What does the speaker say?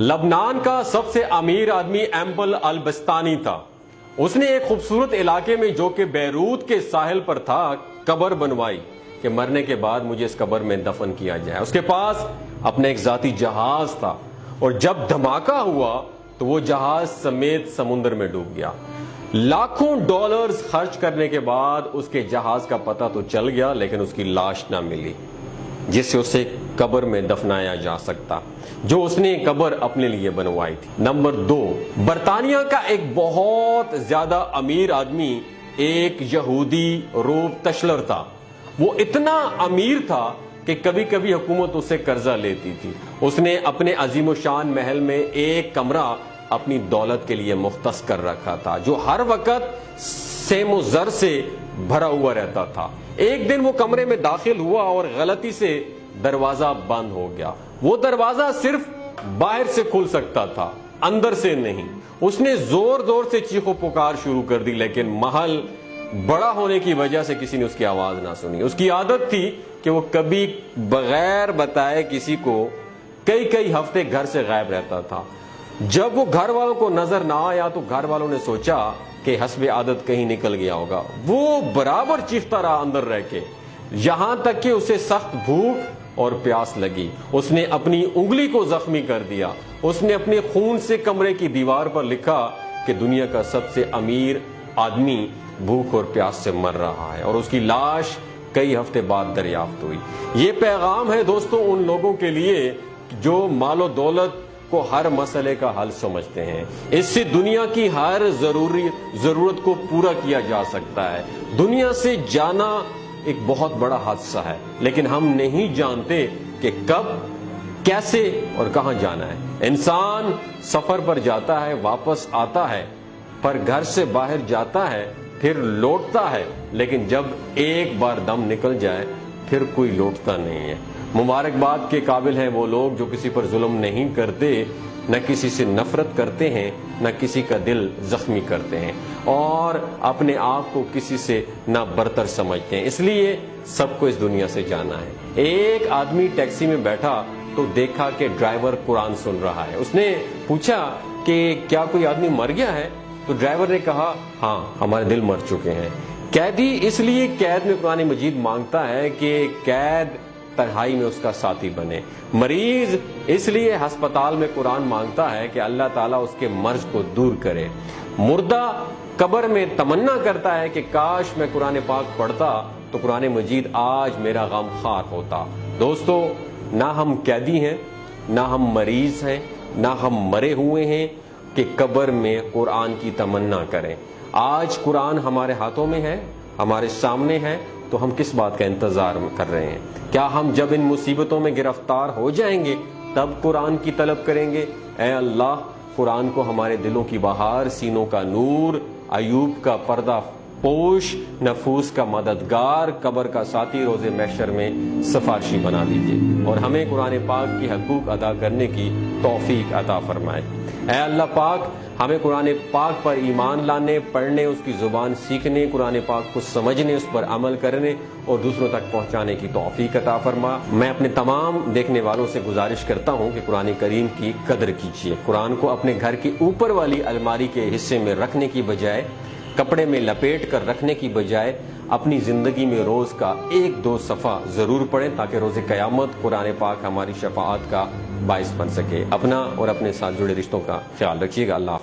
لبنان کا سب سے امیر آدمی ایمبل البستانی تھا. اس نے ایک خوبصورت علاقے میں جو کہ بیروت کے ساحل پر تھا قبر بنوائی کہ مرنے کے بعد مجھے اس قبر میں دفن کیا جائے. اس کے پاس اپنا ایک ذاتی جہاز تھا اور جب دھماکہ ہوا تو وہ جہاز سمیت سمندر میں ڈوب گیا. لاکھوں ڈالرز خرچ کرنے کے بعد اس کے جہاز کا پتہ تو چل گیا لیکن اس کی لاش نہ ملی جس سے اسے قبر میں دفنایا جا سکتا جو اس نے قبر اپنے لیے بنوائی تھی. نمبر 2، برطانیہ کا ایک بہت زیادہ امیر آدمی ایک یہودی روب تشلر تھا. وہ اتنا امیر تھا کہ کبھی کبھی حکومت اسے قرضہ لیتی تھی. اس نے اپنے عظیم و شان محل میں ایک کمرہ اپنی دولت کے لیے مختص کر رکھا تھا جو ہر وقت سیم و زر سے بھرا ہوا رہتا تھا. ایک دن وہ کمرے میں داخل ہوا اور غلطی سے دروازہ بند ہو گیا. وہ دروازہ صرف باہر سے کھل سکتا تھا، اندر سے نہیں. اس نے زور زور سے چیخ و پکار شروع کر دی لیکن محل بڑا ہونے کی وجہ سے کسی نے اس کی آواز نہ سنی. اس کی عادت تھی کہ وہ کبھی بغیر بتائے کسی کو کئی ہفتے گھر سے غائب رہتا تھا. جب وہ گھر والوں کو نظر نہ آیا تو گھر والوں نے سوچا کہ حسب عادت کہیں نکل گیا ہوگا. وہ برابر چیختا رہا اندر رہ کے یہاں تک کہ اسے سخت بھوک اور پیاس لگی. اس نے اپنی انگلی کو زخمی کر دیا. اس نے اپنے خون سے کمرے کی دیوار پر لکھا کہ دنیا کا سب سے امیر آدمی بھوک اور پیاس سے مر رہا ہے اور اس کی لاش کئی ہفتے بعد دریافت ہوئی. یہ پیغام ہے دوستوں ان لوگوں کے لیے جو مال و دولت کو ہر مسئلے کا حل سمجھتے ہیں. اس سے دنیا کی ہر ضرورت کو پورا کیا جا سکتا ہے. دنیا سے جانا ایک بہت بڑا حادثہ ہے لیکن ہم نہیں جانتے کہ کب، کیسے اور کہاں جانا ہے. انسان سفر پر جاتا ہے، واپس آتا ہے، پر گھر سے باہر جاتا ہے پھر لوٹتا ہے لیکن جب ایک بار دم نکل جائے پھر کوئی لوٹتا نہیں ہے. مبارکباد کے قابل ہیں وہ لوگ جو کسی پر ظلم نہیں کرتے، نہ کسی سے نفرت کرتے ہیں، نہ کسی کا دل زخمی کرتے ہیں اور اپنے آپ کو کسی سے نہ برتر سمجھتے ہیں. اس لیے سب کو اس دنیا سے جانا ہے. ایک آدمی ٹیکسی میں بیٹھا تو دیکھا کہ ڈرائیور قرآن سن رہا ہے. اس نے پوچھا کہ کیا کوئی آدمی مر گیا ہے؟ تو ڈرائیور نے کہا ہاں ہمارے دل مر چکے ہیں. قیدی اس لیے قید میں قرآن مجید مانگتا ہے کہ قید تنہائی میں اس کا ساتھی بنے. مریض اس لیے ہسپتال میں قرآن مانگتا ہے کہ اللہ تعالیٰ اس کے مرض کو دور کرے. مردہ قبر میں تمنا کرتا ہے کہ کاش میں قرآن پاک پڑھتا تو قرآن مجید آج میرا غم خار ہوتا. دوستو، نہ ہم قیدی ہیں، نہ ہم مریض ہیں، نہ ہم مرے ہوئے ہیں کہ قبر میں قرآن کی تمنا کریں. آج قرآن ہمارے ہاتھوں میں ہے، ہمارے سامنے ہے، تو ہم کس بات کا انتظار کر رہے ہیں؟ کیا ہم جب ان مصیبتوں میں گرفتار ہو جائیں گے تب قرآن کی طلب کریں گے؟ اے اللہ، قرآن کو ہمارے دلوں کی بہار، سینوں کا نور، ایوب کا پردہ پوش، نفوس کا مددگار، قبر کا ساتھی، روز محشر میں سفارشی بنا دیجیے اور ہمیں قرآن پاک کی حقوق ادا کرنے کی توفیق عطا فرمائے. اے اللہ پاک، ہمیں قرآن پاک پر ایمان لانے، پڑھنے، اس کی زبان سیکھنے، قرآن پاک کو سمجھنے، اس پر عمل کرنے اور دوسروں تک پہنچانے کی توفیق عطا فرما. میں اپنے تمام دیکھنے والوں سے گزارش کرتا ہوں کہ قرآن کریم کی قدر کیجیے. قرآن کو اپنے گھر کی اوپر والی الماری کے حصے میں رکھنے کی بجائے، کپڑے میں لپیٹ کر رکھنے کی بجائے اپنی زندگی میں روز کا 1-2 صفحہ ضرور پڑھیں تاکہ روز قیامت قرآن پاک ہماری شفاعت کا باعث بن سکے. اپنا اور اپنے ساتھ جڑے رشتوں کا خیال رکھیے گا. اللہ